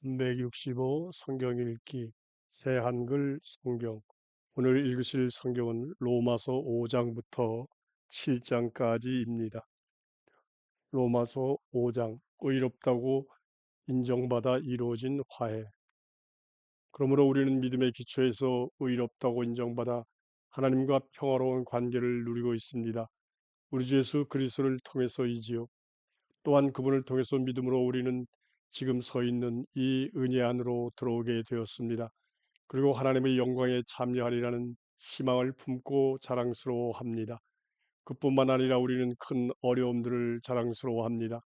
365 성경 읽기 새 한글 성경. 오늘 읽으실 성경은 로마서 5장부터 7장까지입니다. 로마서 5장. 의롭다고 인정받아 이루어진 화해. 그러므로 우리는 믿음의 기초에서 의롭다고 인정받아 하나님과 평화로운 관계를 누리고 있습니다. 우리 주 예수 그리스도를 통해서이지요. 또한 그분을 통해서 믿음으로 우리는 지금 서 있는 이 은혜 안으로 들어오게 되었습니다. 그리고 하나님의 영광에 참여하리라는 희망을 품고 자랑스러워합니다. 그뿐만 아니라 우리는 큰 어려움들을 자랑스러워합니다.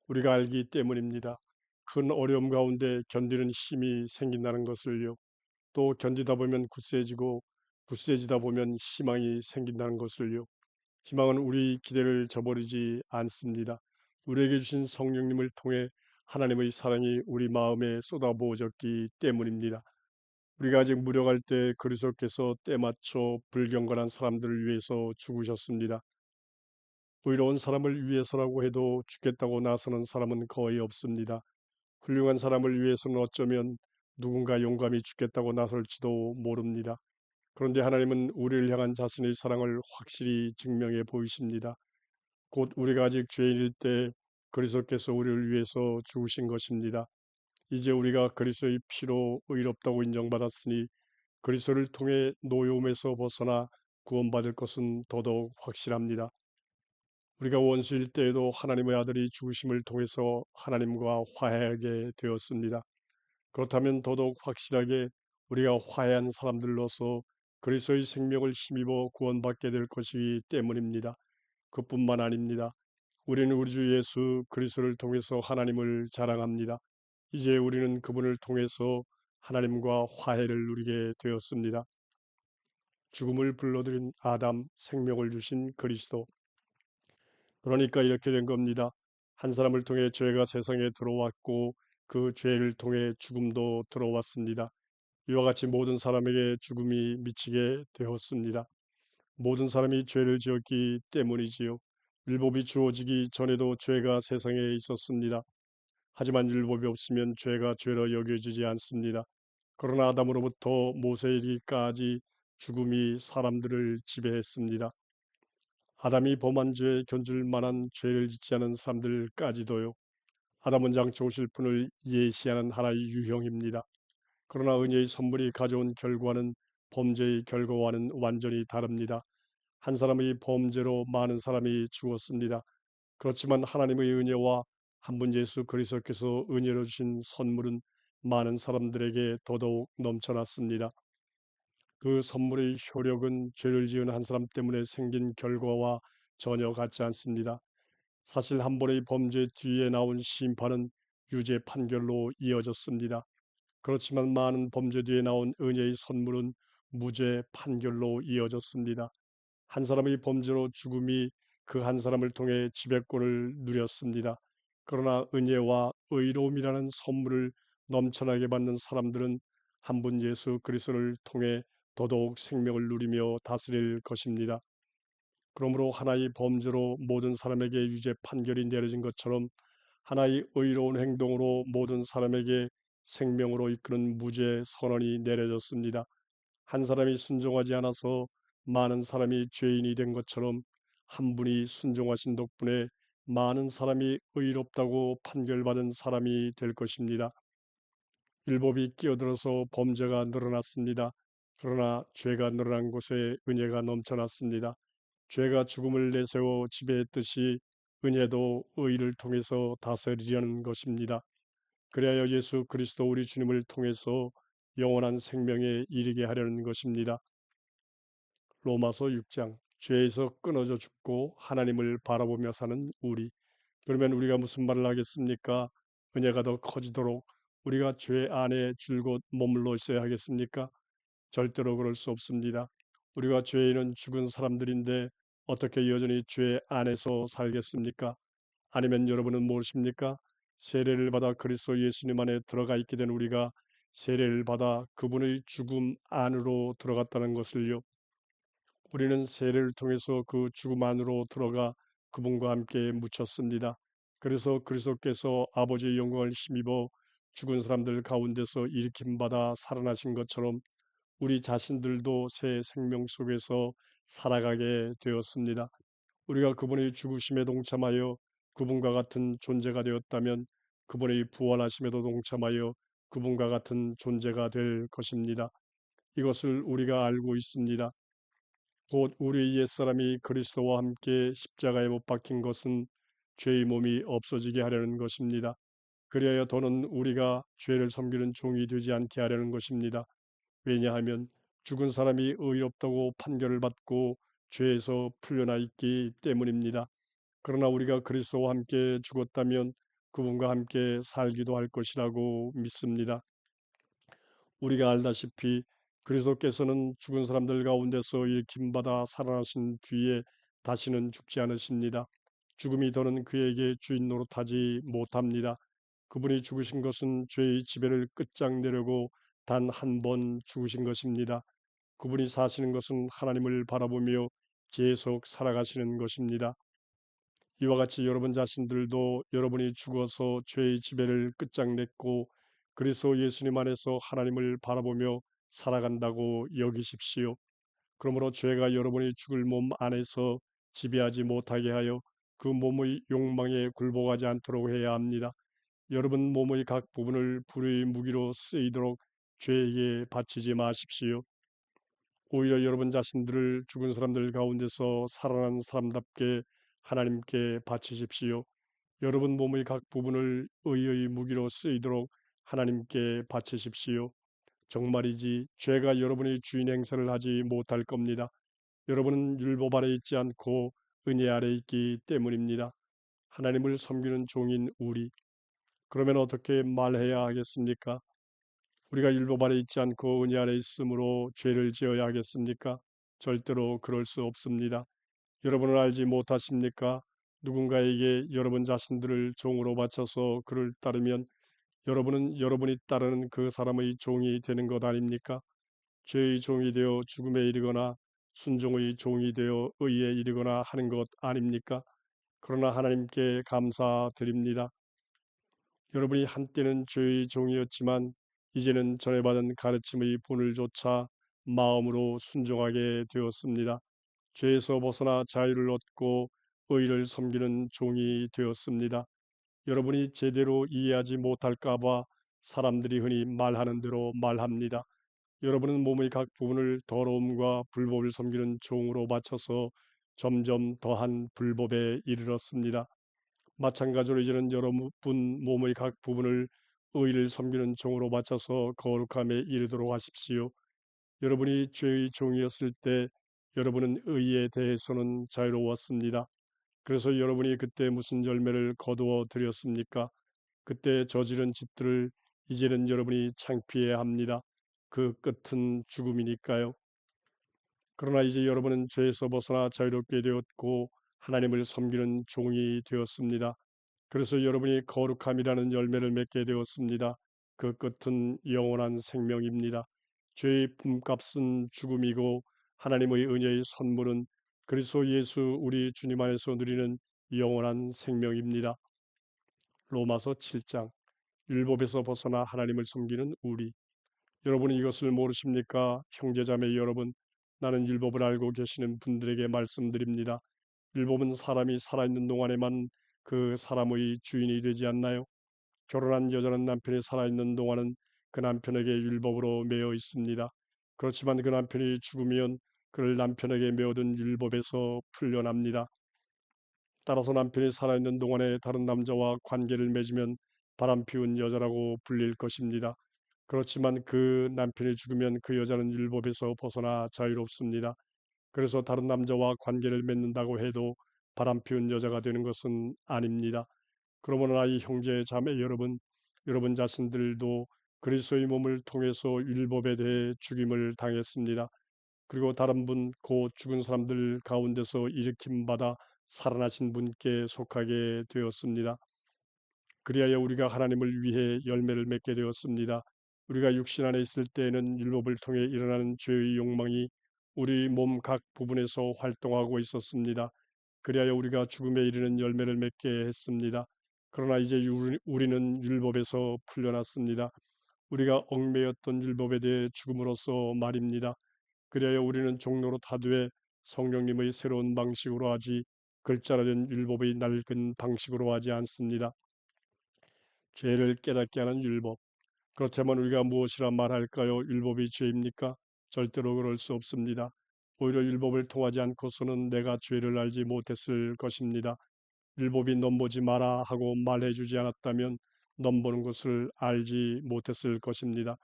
우리가 알기 때문입니다. 큰 어려움 가운데 견디는 힘이 생긴다는 것을요. 또 견디다 보면 굳세지고 굳세지다 보면 희망이 생긴다는 것을요. 희망은 우리 기대를 저버리지 않습니다. 우리에게 주신 성령님을 통해 하나님의 사랑이 우리 마음에 쏟아부어졌기 때문입니다. 우리가 아직 무력할 때 그리스도께서 때맞춰 불경건한 사람들을 위해서 죽으셨습니다. 의로운 사람을 위해서라고 해도 죽겠다고 나서는 사람은 거의 없습니다. 훌륭한 사람을 위해서는 어쩌면 누군가 용감히 죽겠다고 나설지도 모릅니다. 그런데 하나님은 우리를 향한 자신의 사랑을 확실히 증명해 보이십니다. 곧 우리가 아직 죄인일 때 그리스도께서 우리를 위해서 죽으신 것입니다. 이제 우리가 그리스도의 피로 의롭다고 인정받았으니 그리스도를 통해 노여움에서 벗어나 구원받을 것은 더더욱 확실합니다. 우리가 원수일 때에도 하나님의 아들이 죽으심을 통해서 하나님과 화해하게 되었습니다. 그렇다면 더더욱 확실하게 우리가 화해한 사람들로서 그리스도의 생명을 힘입어 구원받게 될 것이기 때문입니다. 그뿐만 아닙니다. 우리는 우리 주 예수 그리스도를 통해서 하나님을 자랑합니다. 이제 우리는 그분을 통해서 하나님과 화해를 누리게 되었습니다. 죽음을 불러들인 아담, 생명을 주신 그리스도. 그러니까 이렇게 된 겁니다. 한 사람을 통해 죄가 세상에 들어왔고 그 죄를 통해 죽음도 들어왔습니다. 이와 같이 모든 사람에게 죽음이 미치게 되었습니다. 모든 사람이 죄를 지었기 때문이지요. 율법이 주어지기 전에도 죄가 세상에 있었습니다. 하지만 율법이 없으면 죄가 죄로 여겨지지 않습니다. 그러나 아담으로부터 모세에 이르기까지 죽음이 사람들을 지배했습니다. 아담이 범한 죄에 견줄 만한 죄를 짓지 않은 사람들까지도요. 아담은 장차 오실 분을 예시하는 하나의 유형입니다. 그러나 은혜의 선물이 가져온 결과는 범죄의 결과와는 완전히 다릅니다. 한 사람의 범죄로 많은 사람이 죽었습니다. 그렇지만 하나님의 은혜와 한 분 예수 그리스도께서 은혜로 주신 선물은 많은 사람들에게 더더욱 넘쳐났습니다. 그 선물의 효력은 죄를 지은 한 사람 때문에 생긴 결과와 전혀 같지 않습니다. 사실 한 번의 범죄 뒤에 나온 심판은 유죄 판결로 이어졌습니다. 그렇지만 많은 범죄 뒤에 나온 은혜의 선물은 무죄 판결로 이어졌습니다. 한 사람의 범죄로 죽음이 그 한 사람을 통해 지배권을 누렸습니다. 그러나 은혜와 의로움이라는 선물을 넘쳐나게 받는 사람들은 한 분 예수 그리스도를 통해 더더욱 생명을 누리며 다스릴 것입니다. 그러므로 하나의 범죄로 모든 사람에게 유죄 판결이 내려진 것처럼 하나의 의로운 행동으로 모든 사람에게 생명으로 이끄는 무죄 선언이 내려졌습니다. 한 사람이 순종하지 않아서 많은 사람이 죄인이 된 것처럼 한 분이 순종하신 덕분에 많은 사람이 의롭다고 판결받은 사람이 될 것입니다. 율법이 끼어들어서 범죄가 늘어났습니다. 그러나 죄가 늘어난 곳에 은혜가 넘쳐났습니다. 죄가 죽음을 내세워 지배했듯이 은혜도 의를 통해서 다스리려는 것입니다. 그리하여 예수 그리스도 우리 주님을 통해서 영원한 생명에 이르게 하려는 것입니다. 로마서 6장. 죄에서 끊어져 죽고 하나님을 바라보며 사는 우리. 그러면 우리가 무슨 말을 하겠습니까? 은혜가 더 커지도록 우리가 죄 안에 줄곧 머물러 있어야 하겠습니까? 절대로 그럴 수 없습니다. 우리가 죄인은 죽은 사람들인데 어떻게 여전히 죄 안에서 살겠습니까? 아니면 여러분은 모르십니까? 세례를 받아 그리스도 예수님 안에 들어가 있게 된 우리가 세례를 받아 그분의 죽음 안으로 들어갔다는 것을요. 우리는 세례를 통해서 그 죽음 안으로 들어가 그분과 함께 묻혔습니다. 그래서 그리스도께서 아버지의 영광을 힘입어 죽은 사람들 가운데서 일으킴받아 살아나신 것처럼 우리 자신들도 새 생명 속에서 살아가게 되었습니다. 우리가 그분의 죽으심에 동참하여 그분과 같은 존재가 되었다면 그분의 부활하심에도 동참하여 그분과 같은 존재가 될 것입니다. 이것을 우리가 알고 있습니다. 곧 우리 옛사람이 그리스도와 함께 십자가에 못 박힌 것은 죄의 몸이 없어지게 하려는 것입니다. 그리하여 더는 우리가 죄를 섬기는 종이 되지 않게 하려는 것입니다. 왜냐하면 죽은 사람이 의롭다고 판결을 받고 죄에서 풀려나 있기 때문입니다. 그러나 우리가 그리스도와 함께 죽었다면 그분과 함께 살기도 할 것이라고 믿습니다. 우리가 알다시피 그리스도께서는 죽은 사람들 가운데서 일으킴받아 살아나신 뒤에 다시는 죽지 않으십니다. 죽음이 더는 그에게 주인 노릇하지 못합니다. 그분이 죽으신 것은 죄의 지배를 끝장내려고 단 한 번 죽으신 것입니다. 그분이 사시는 것은 하나님을 바라보며 계속 살아가시는 것입니다. 이와 같이 여러분 자신들도 여러분이 죽어서 죄의 지배를 끝장냈고 그리스도 예수님 안에서 하나님을 바라보며 살아간다고 여기십시오. 그러므로 죄가 여러분이 죽을 몸 안에서 지배하지 못하게 하여 그 몸의 욕망에 굴복하지 않도록 해야 합니다. 여러분 몸의 각 부분을 불의 무기로 쓰이도록 죄에게 바치지 마십시오. 오히려 여러분 자신들을 죽은 사람들 가운데서 살아난 사람답게 하나님께 바치십시오. 여러분 몸의 각 부분을 의의 무기로 쓰이도록 하나님께 바치십시오. 정말이지 죄가 여러분의 주인 행세를 하지 못할 겁니다. 여러분은 율법 아래 있지 않고 은혜 아래 있기 때문입니다. 하나님을 섬기는 종인 우리. 그러면 어떻게 말해야 하겠습니까? 우리가 율법 아래 있지 않고 은혜 아래 있으므로 죄를 지어야 하겠습니까? 절대로 그럴 수 없습니다. 여러분은 알지 못하십니까? 누군가에게 여러분 자신들을 종으로 바쳐서 그를 따르면 여러분은 여러분이 따르는 그 사람의 종이 되는 것 아닙니까? 죄의 종이 되어 죽음에 이르거나 순종의 종이 되어 의에 이르거나 하는 것 아닙니까? 그러나 하나님께 감사드립니다. 여러분이 한때는 죄의 종이었지만 이제는 전에 받은 가르침의 본을 조차 마음으로 순종하게 되었습니다. 죄에서 벗어나 자유를 얻고 의를 섬기는 종이 되었습니다. 여러분이 제대로 이해하지 못할까봐 사람들이 흔히 말하는 대로 말합니다. 여러분은 몸의 각 부분을 더러움과 불법을 섬기는 종으로 바쳐서 점점 더한 불법에 이르렀습니다. 마찬가지로 이제는 여러분 몸의 각 부분을 의를 섬기는 종으로 바쳐서 거룩함에 이르도록 하십시오. 여러분이 죄의 종이었을 때 여러분은 의에 대해서는 자유로웠습니다. 그래서 여러분이 그때 무슨 열매를 거두어 드렸습니까? 그때 저지른 집들을 이제는 여러분이 창피해야 합니다. 그 끝은 죽음이니까요. 그러나 이제 여러분은 죄에서 벗어나 자유롭게 되었고 하나님을 섬기는 종이 되었습니다. 그래서 여러분이 거룩함이라는 열매를 맺게 되었습니다. 그 끝은 영원한 생명입니다. 죄의 품값은 죽음이고 하나님의 은혜의 선물은 그리스도 예수 우리 주님 안에서 누리는 영원한 생명입니다. 로마서 7장. 율법에서 벗어나 하나님을 섬기는 우리. 여러분이 이것을 모르십니까? 형제자매 여러분, 나는 율법을 알고 계시는 분들에게 말씀드립니다. 율법은 사람이 살아있는 동안에만 그 사람의 주인이 되지 않나요? 결혼한 여자는 남편이 살아있는 동안은 그 남편에게 율법으로 매여 있습니다. 그렇지만 그 남편이 죽으면 그를 남편에게 매어둔 율법에서 풀려납니다. 따라서 남편이 살아있는 동안에 다른 남자와 관계를 맺으면 바람피운 여자라고 불릴 것입니다. 그렇지만 그 남편이 죽으면 그 여자는 율법에서 벗어나 자유롭습니다. 그래서 다른 남자와 관계를 맺는다고 해도 바람피운 여자가 되는 것은 아닙니다. 그러므로 이 형제 자매 여러분, 여러분 자신들도 그리스도의 몸을 통해서 율법에 대해 죽임을 당했습니다. 그리고 다른 분, 곧 죽은 사람들 가운데서 일으킴 받아 살아나신 분께 속하게 되었습니다. 그리하여 우리가 하나님을 위해 열매를 맺게 되었습니다. 우리가 육신 안에 있을 때에는 율법을 통해 일어나는 죄의 욕망이 우리 몸 각 부분에서 활동하고 있었습니다. 그리하여 우리가 죽음에 이르는 열매를 맺게 했습니다. 그러나 이제 우리는 율법에서 풀려났습니다. 우리가 얽매였던 율법에 대해 죽음으로써 말입니다. 그리하여 우리는 종로로 타두에 성령님의 새로운 방식으로 하지 글자로 된 율법의 낡은 방식으로 하지 않습니다. 죄를 깨닫게 하는 율법. 그렇다면 우리가 무엇이라 말할까요? 율법이 죄입니까? 절대로 그럴 수 없습니다. 오히려 율법을 통하지 않고서는 내가 죄를 알지 못했을 것입니다. 율법이 넘보지 마라 하고 말해주지 않았다면 넘보는 것을 알지 못했을 것입니다.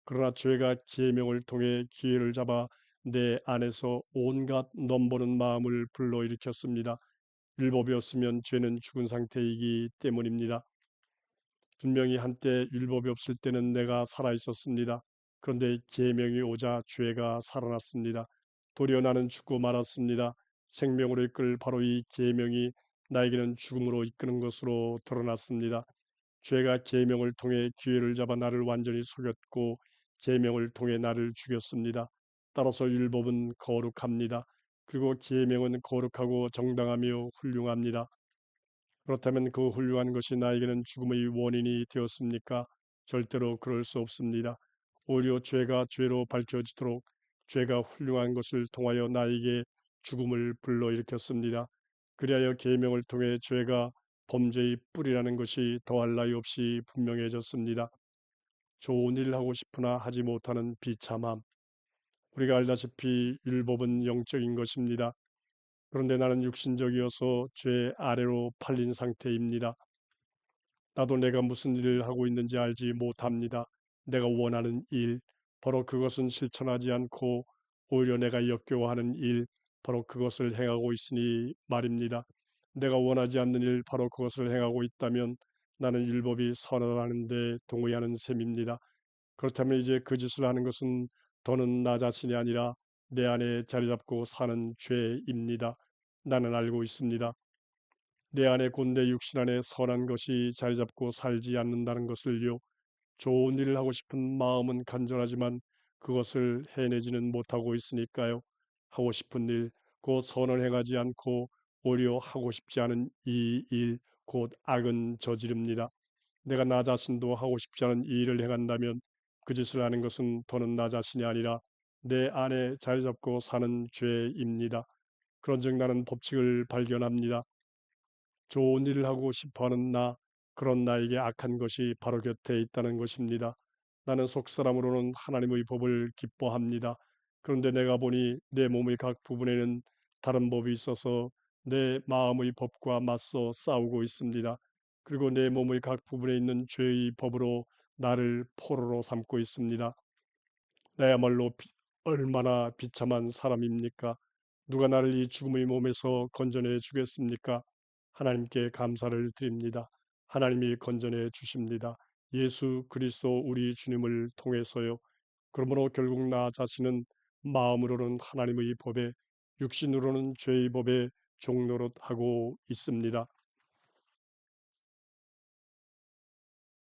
그러나 죄가 계명을 통해 기회를 잡아 내 안에서 온갖 넘보는 마음을 불러일으켰습니다. 율법이었으면 죄는 죽은 상태이기 때문입니다. 분명히 한때 율법이 없을 때는 내가 살아 있었습니다. 그런데 계명이 오자 죄가 살아났습니다. 도리어 나는 죽고 말았습니다. 생명으로 이끌 바로 이 계명이 나에게는 죽음으로 이끄는 것으로 드러났습니다. 죄가 계명을 통해 기회를 잡아 나를 완전히 속였고 계명을 통해 나를 죽였습니다. 따라서 율법은 거룩합니다. 그리고 계명은 거룩하고 정당하며 훌륭합니다. 그렇다면 그 훌륭한 것이 나에게는 죽음의 원인이 되었습니까? 절대로 그럴 수 없습니다. 오히려 죄가 죄로 밝혀지도록 죄가 훌륭한 것을 통하여 나에게 죽음을 불러일으켰습니다. 그리하여 계명을 통해 죄가 범죄의 뿌리라는 것이 더할 나위 없이 분명해졌습니다. 좋은 일을 하고 싶으나 하지 못하는 비참함. 우리가 알다시피 율법은 영적인 것입니다. 그런데 나는 육신적이어서 죄 아래로 팔린 상태입니다. 나도 내가 무슨 일을 하고 있는지 알지 못합니다. 내가 원하는 일, 바로 그것은 실천하지 않고 오히려 내가 역겨워하는 일, 바로 그것을 행하고 있으니 말입니다. 내가 원하지 않는 일, 바로 그것을 행하고 있다면 나는 율법이 선하다는 데 동의하는 셈입니다. 그렇다면 이제 그 짓을 하는 것은 더는 나 자신이 아니라 내 안에 자리 잡고 사는 죄입니다. 나는 알고 있습니다. 내 안에 곧 내 육신 안에 선한 것이 자리 잡고 살지 않는다는 것을요. 좋은 일을 하고 싶은 마음은 간절하지만 그것을 해내지는 못하고 있으니까요. 하고 싶은 일, 곧 선을 행하지 않고 오히려 하고 싶지 않은 이 일, 곧 악은 저지릅니다. 내가 나 자신도 하고 싶지 않은 이 일을 행한다면 그 짓을 하는 것은 더는 나 자신이 아니라 내 안에 자리 잡고 사는 죄입니다. 그런즉 나는 법칙을 발견합니다. 좋은 일을 하고 싶어하는 나, 그런 나에게 악한 것이 바로 곁에 있다는 것입니다. 나는 속사람으로는 하나님의 법을 기뻐합니다. 그런데 내가 보니 내 몸의 각 부분에는 다른 법이 있어서 내 마음의 법과 맞서 싸우고 있습니다. 그리고 내 몸의 각 부분에 있는 죄의 법으로 나를 포로로 삼고 있습니다. 나야말로 얼마나 비참한 사람입니까? 누가 나를 이 죽음의 몸에서 건져내 주겠습니까? 하나님께 감사를 드립니다. 하나님이 건져내 주십니다. 예수 그리스도 우리 주님을 통해서요. 그러므로 결국 나 자신은 마음으로는 하나님의 법에, 육신으로는 죄의 법에 종노릇하고 있습니다.